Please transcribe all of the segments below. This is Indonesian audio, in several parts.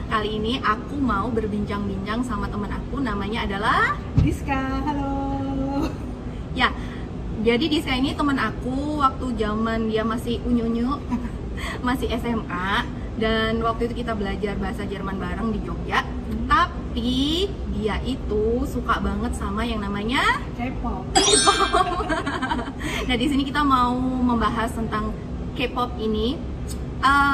kali ini aku mau berbincang-bincang sama teman aku, namanya adalah Diska. Halo. Ya, jadi Diska ini teman aku waktu zaman dia masih unyu-unyu, masih SMA, dan waktu itu kita belajar bahasa Jerman bareng di Jogja. Tapi dia itu suka banget sama yang namanya K-pop. Nah, di sini kita mau membahas tentang K-pop ini.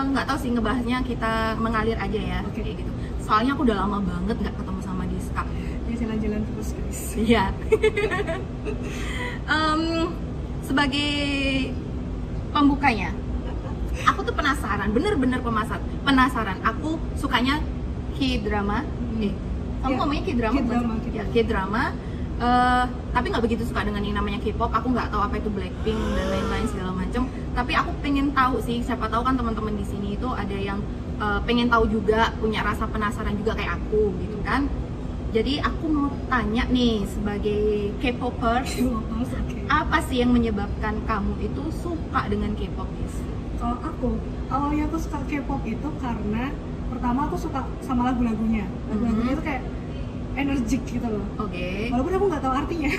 Nggak tahu sih ngebahasnya, kita mengalir aja ya, kayak gitu. Soalnya aku udah lama banget nggak ketemu sama Diska. Ya jalan-jalan terus guys. Iya. Sebagai pembukanya, aku tuh penasaran, bener-bener penasaran. Aku sukanya K-drama. Kamu ngomongnya K-drama? Ya, K-drama. Tapi nggak begitu suka dengan yang namanya K-pop. Aku nggak tahu apa itu Blackpink dan lain-lain segala macam. Tapi aku pengen tahu sih, siapa tahu kan teman-teman di sini itu ada yang pengen tahu juga, punya rasa penasaran juga kayak aku gitu kan. Jadi aku mau tanya nih, sebagai K-popers, apa sih yang menyebabkan kamu itu suka dengan K-pop, guys? Kalau aku, awalnya aku suka K-pop itu karena pertama aku suka sama lagu-lagunya. Lagu-lagunya itu kayak energik gitu loh. Oke. Walaupun aku nggak tahu artinya.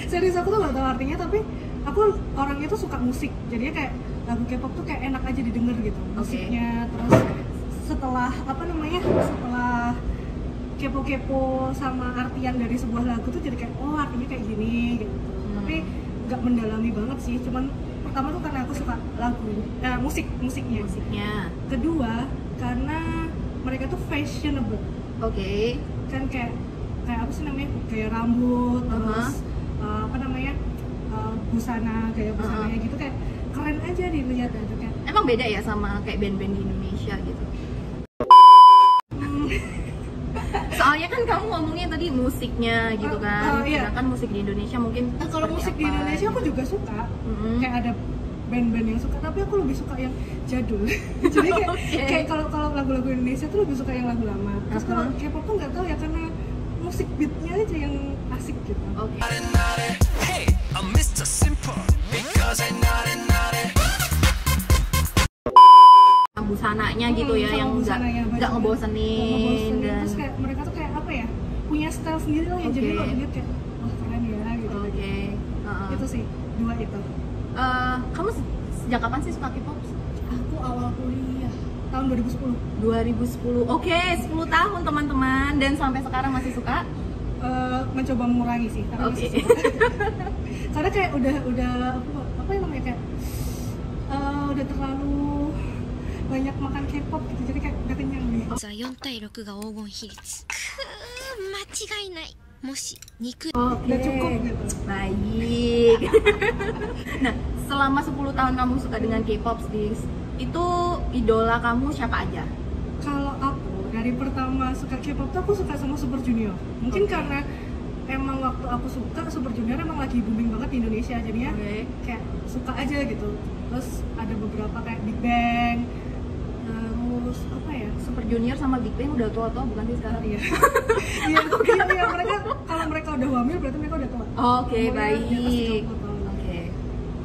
Serius, aku tuh nggak tahu artinya, tapi aku orangnya tuh suka musik. Jadinya kayak lagu K-pop tuh kayak enak aja didengar gitu. Musiknya, terus setelah setelah kepo-kepo sama artian dari sebuah lagu tuh jadi kayak oh artinya kayak gini gitu. Tapi nggak mendalami banget sih, cuman pertama tuh karena aku suka musiknya. Kedua karena mereka tuh fashionable. Oke. Kan kayak apa sih namanya, gaya rambut, terus busana, gaya busananya gitu kayak keren aja dilihat gitu kan. Emang beda ya sama kayak band-band di Indonesia gitu? Soalnya kan kamu ngomongnya tadi musiknya gitu kan, iya. Sedangkan musik di Indonesia mungkin Kalau musik di Indonesia aku juga suka, kayak ada band-band yang suka, tapi aku lebih suka yang jadul. Jadi kayak kalau lagu-lagu Indonesia tuh lebih suka yang lagu lama. Terus kalau K-pop tuh nggak tahu ya, karena musik beatnya aja yang asik gitu. Oke. Busananya gitu ya, yang nggak ngebosenin, dan terus kayak mereka tuh kayak apa ya, punya style sendiri lah, yang jadi kalau dilihat kayak wah keren ya gitu. Itu sih, dua itu. Kamu sejak kapan sih suka K-pop? Aku awal kuliah tahun 2010. Oke, 10 tahun teman-teman, dan sampai sekarang masih suka? Mencoba mengurangi sih, karena masih suka. Karena kayak udah apa yang namanya, kayak udah terlalu banyak makan K-pop gitu, jadi kayak udah kenyang nih. 4対6が黄金比率。間違いない。もし肉 Udah cukup gitu. Baik. Nah, selama 10 tahun kamu suka dengan K-pop, itu idola kamu siapa aja? Kalau aku dari pertama suka K-pop tuh aku suka sama Super Junior. Mungkin karena emang waktu aku suka Super Junior emang lagi booming banget di Indonesia, jadinya kayak suka aja gitu. Terus ada beberapa kayak Big Bang, terus apa ya, Super Junior sama Big Bang udah tua-tua bukan sih sekarang? Iya. Iya, mereka kalau mereka udah hamil berarti mereka udah tua. Oke, baik. Oke.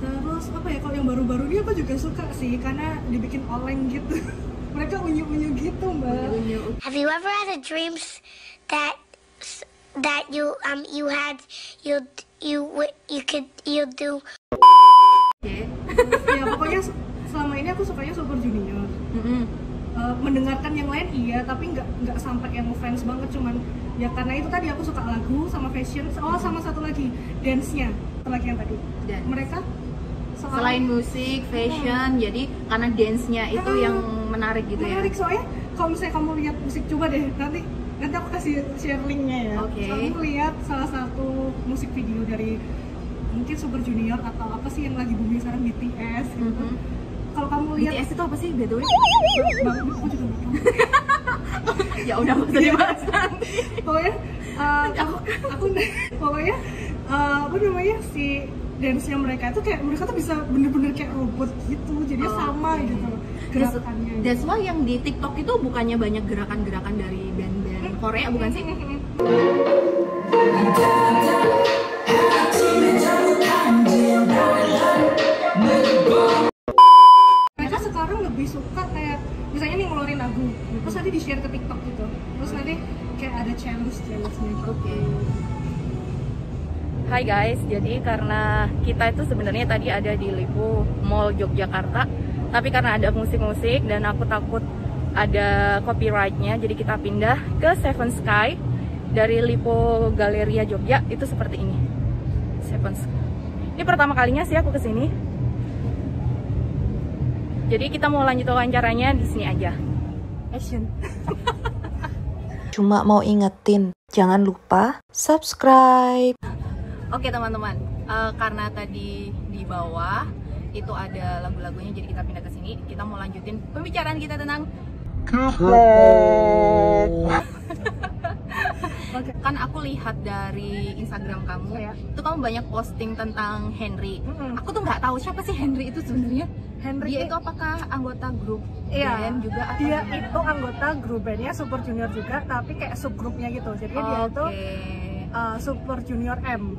Terus apa ya, kalau yang baru-baru ini aku juga suka sih, karena dibikin oleng gitu. Mereka unyu-unyu gitu, Mbak. Have you ever had a dreams that you do? Oke. Ya pokoknya selama ini aku sukanya Super Junior. Mendengarkan yang lain iya, tapi nggak sampai yang fans banget, cuman ya karena itu tadi aku suka lagu sama fashion. Sama satu lagi dance-nya, satu lagi yang tadi. Mereka selain musik, fashion, jadi karena dance-nya itu yang menarik gitu ya. Menarik, soalnya kalau misalnya kamu lihat musik, coba deh nanti aku kasih share linknya ya. Kamu lihat salah satu musik video dari mungkin Super Junior atau apa sih yang lagi booming sekarang, BTS gitu. Kalau kamu lihat BTS itu apa sih, by the way? Aku juga nggak tahu. Ya udah, nggak usah dibahas nanti. Pokoknya pokoknya apa namanya, si dance-nya mereka itu kayak mereka tuh bisa bener-bener kayak robot gitu, jadi sama gitu gerakannya. That's why yang di TikTok itu bukannya banyak gerakan-gerakan dari band-band Korea, bukan sih? Mereka sekarang lebih suka kayak Hai guys, jadi karena kita itu sebenarnya tadi ada di Lipo Mall Yogyakarta, tapi karena ada musik-musik dan aku takut ada copyrightnya, jadi kita pindah ke Seven Sky dari Lipo Galleria Jogja. Itu seperti ini, Seven Sky. Ini pertama kalinya sih aku kesini. Jadi kita mau lanjut wawancaranya di sini aja. Action. Cuma mau ingetin, jangan lupa subscribe. Oke teman-teman, karena tadi di bawah itu ada lagu-lagunya, jadi kita pindah ke sini. Kita mau lanjutin pembicaraan kita tentang Oke. Kan aku lihat dari Instagram kamu, Ya. itu kamu banyak posting tentang Henry. Mm-mm. Aku tuh nggak tahu siapa sih Henry itu sebenarnya. Henry Dia itu apakah anggota grup Iya, band juga atau dia gimana? itu anggota grup bandnya Super Junior juga, tapi kayak subgrupnya gitu. Jadi dia itu Super Junior M,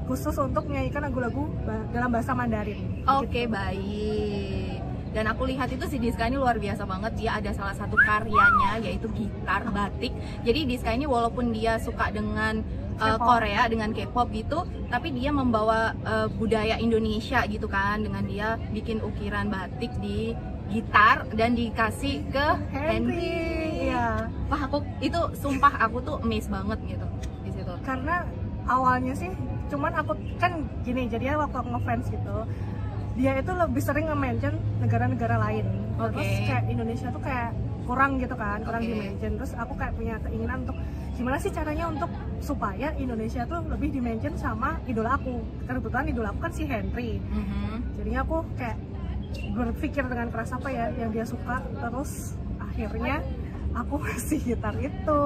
khusus untuk menyanyikan lagu-lagu dalam bahasa Mandarin. Oke, baik. Dan aku lihat itu si Diska ini luar biasa banget. Dia ada salah satu karyanya yaitu gitar batik. Jadi Diska ini walaupun dia suka dengan K-pop. Korea, dengan K-pop gitu, tapi dia membawa budaya Indonesia gitu kan, dengan dia bikin ukiran batik di gitar dan dikasih ke Henry. Iya. Wah, aku itu sumpah aku tuh amazed banget gitu di situ. Karena awalnya sih, cuman aku kan gini, jadi waktu aku ngefans gitu, dia itu lebih sering nge-mention negara-negara lain. Oke. Terus kayak Indonesia tuh kayak kurang gitu kan, kurang Oke. di-mention. Terus aku kayak punya keinginan untuk gimana sih caranya untuk supaya Indonesia tuh lebih di-mention sama idola aku. Kebetulan idola aku kan si Henry. Jadinya aku kayak berpikir dengan keras apa ya yang dia suka, terus akhirnya aku kasih gitar itu.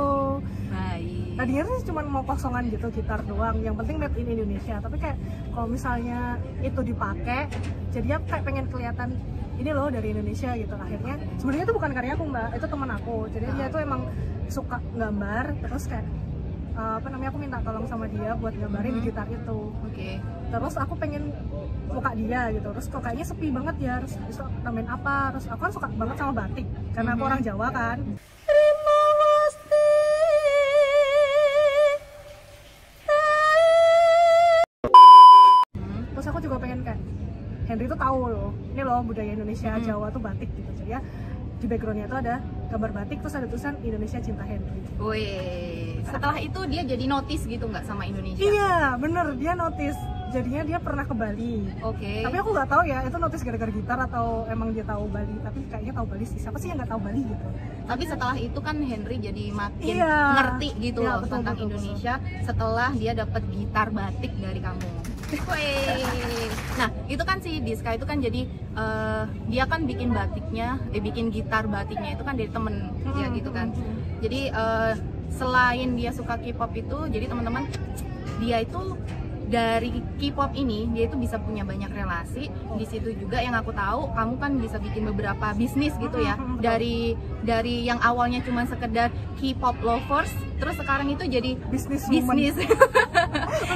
Baik. Tadinya sih cuma mau kosongan gitu, gitar doang, yang penting made in Indonesia. Tapi kayak kalau misalnya itu dipakai, jadi aku kayak pengen kelihatan ini loh dari Indonesia gitu. Akhirnya sebenarnya itu bukan karya aku mbak, itu teman aku. Jadi dia tuh emang suka gambar, terus kayak aku minta tolong sama dia buat gambarin di gitar itu. Oke. Terus aku pengen muka dia gitu, terus kok kayaknya sepi banget ya, terus nambahin apa, terus aku kan suka banget sama batik karena aku orang Jawa kan. Terus aku juga pengen kayak Henry tuh tahu loh, ini loh budaya Indonesia, Jawa tuh batik gitu. Jadi ya di backgroundnya tuh ada gambar batik, terus ada tulisan Indonesia Cinta Henry. Wih, setelah itu dia jadi notice gitu nggak sama Indonesia? Iya bener, dia notice. Jadinya dia pernah ke Bali. Oke. Tapi aku nggak tahu ya itu notice gara-gara gitar atau emang dia tahu Bali. Tapi kayaknya tahu Bali sih. Siapa sih yang nggak tahu Bali gitu? Tapi setelah itu kan Henry jadi makin Iya. ngerti gitu Iya, loh betul, tentang betul, Indonesia setelah dia dapat gitar batik dari kamu. Wih. Nah itu kan si Diska itu kan jadi dia kan bikin batiknya, bikin gitar batiknya itu kan dari temen ya gitu kan. Jadi selain dia suka K-pop itu, jadi teman-teman dia itu dari K-pop ini dia itu bisa punya banyak relasi. Di situ juga yang aku tahu kamu kan bisa bikin beberapa bisnis gitu ya, dari yang awalnya cuma sekedar K-pop lovers, terus sekarang itu jadi Bisnis.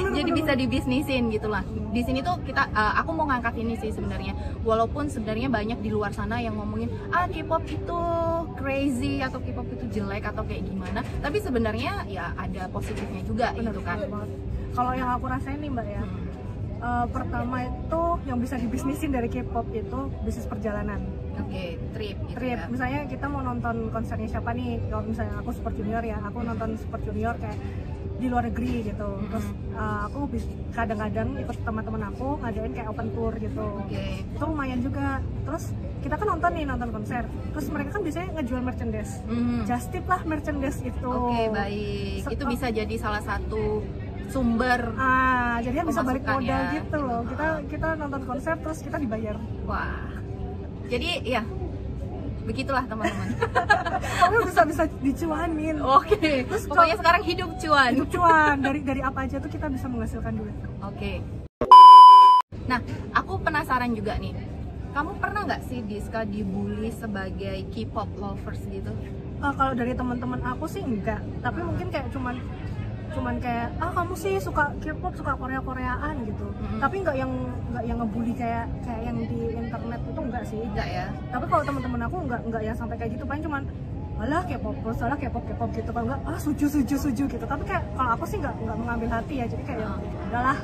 jadi bisa dibisnisin gitulah. Di sini tuh kita aku mau ngangkat ini sih sebenarnya, walaupun sebenarnya banyak di luar sana yang ngomongin K-pop itu crazy atau K-pop itu jelek atau kayak gimana, tapi sebenarnya ya ada positifnya juga gitu kan. Kalau yang aku rasain nih mbak ya, pertama itu yang bisa dibisnisin dari K-pop itu bisnis perjalanan. Oke, trip gitu Trip, ya. misalnya kita mau nonton konsernya siapa nih, kalau misalnya aku Super Junior ya, aku nonton Super Junior kayak di luar negeri gitu. Terus aku kadang-kadang ikut teman-teman aku ngadain kayak open tour gitu. Oke. Itu lumayan juga. Terus kita kan nonton konser, terus mereka kan biasanya ngejual merchandise. Just tip lah merchandise itu. Oke, baik. Itu bisa jadi salah satu sumber. Jadi bisa balik Pemasukan modal ya. gitu loh. Kita nonton konser terus kita dibayar. Wah. Jadi ya begitulah teman-teman. Tapi bisa dicuanin. Oke. Terus Pokoknya sekarang hidup cuan. Hidup cuan dari apa aja tuh kita bisa menghasilkan duit. Oke. Nah, aku penasaran juga nih. Kamu pernah nggak sih Diska dibully sebagai K-pop lovers gitu? Kalau dari teman-teman aku sih enggak, tapi mungkin kayak cuman kayak kamu sih suka K-pop, suka Korea-Koreaan gitu. Tapi enggak yang ngebully kayak yang di internet itu enggak sih. Enggak ya? Tapi kalau teman-teman aku enggak yang sampai kayak gitu, paling cuman alah K-pop terus, alah K-pop gitu. Kalau enggak setuju gitu. Tapi kayak kalau aku sih enggak mengambil hati ya. Jadi kayak udahlah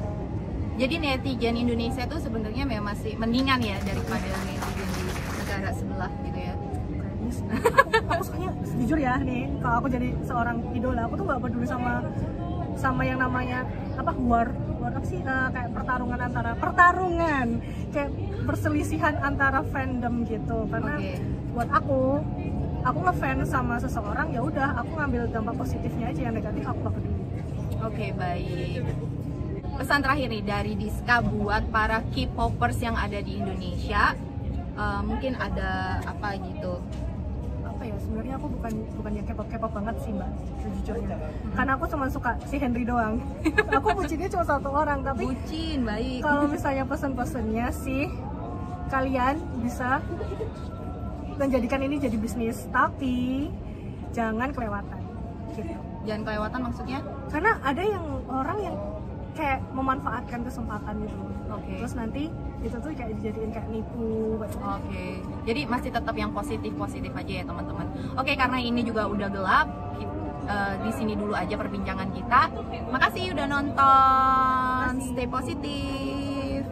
Jadi netizen Indonesia tuh sebenarnya memang masih mendingan ya daripada netizen di negara sebelah gitu ya. Aku sukanya jujur ya nih, kalau aku jadi seorang idola, aku tuh nggak peduli sama yang namanya apa war apa sih, kayak pertarungan kayak perselisihan antara fandom gitu, karena buat aku ngefans sama seseorang ya udah, aku ngambil dampak positifnya aja, yang negatif aku nggak peduli. Oke, baik. Pesan terakhir nih dari Diska buat para K-popers yang ada di Indonesia, mungkin ada apa gitu? Apa ya, sebenarnya aku bukan yang K-pop banget sih mbak, sejujurnya. Karena aku cuma suka si Henry doang. Aku bucinnya cuma satu orang, tapi Bucin, baik. kalau misalnya pesen-pesennya sih, kalian bisa menjadikan ini jadi bisnis, tapi jangan kelewatan gitu. Jangan kelewatan maksudnya? Karena ada yang orang yang kayak memanfaatkan kesempatan gitu. Terus nanti itu tuh kayak dijadiin kayak nipu. Jadi masih tetap yang positif aja ya teman-teman. Karena ini juga udah gelap, di sini dulu aja perbincangan kita. Makasih udah nonton. Stay positif.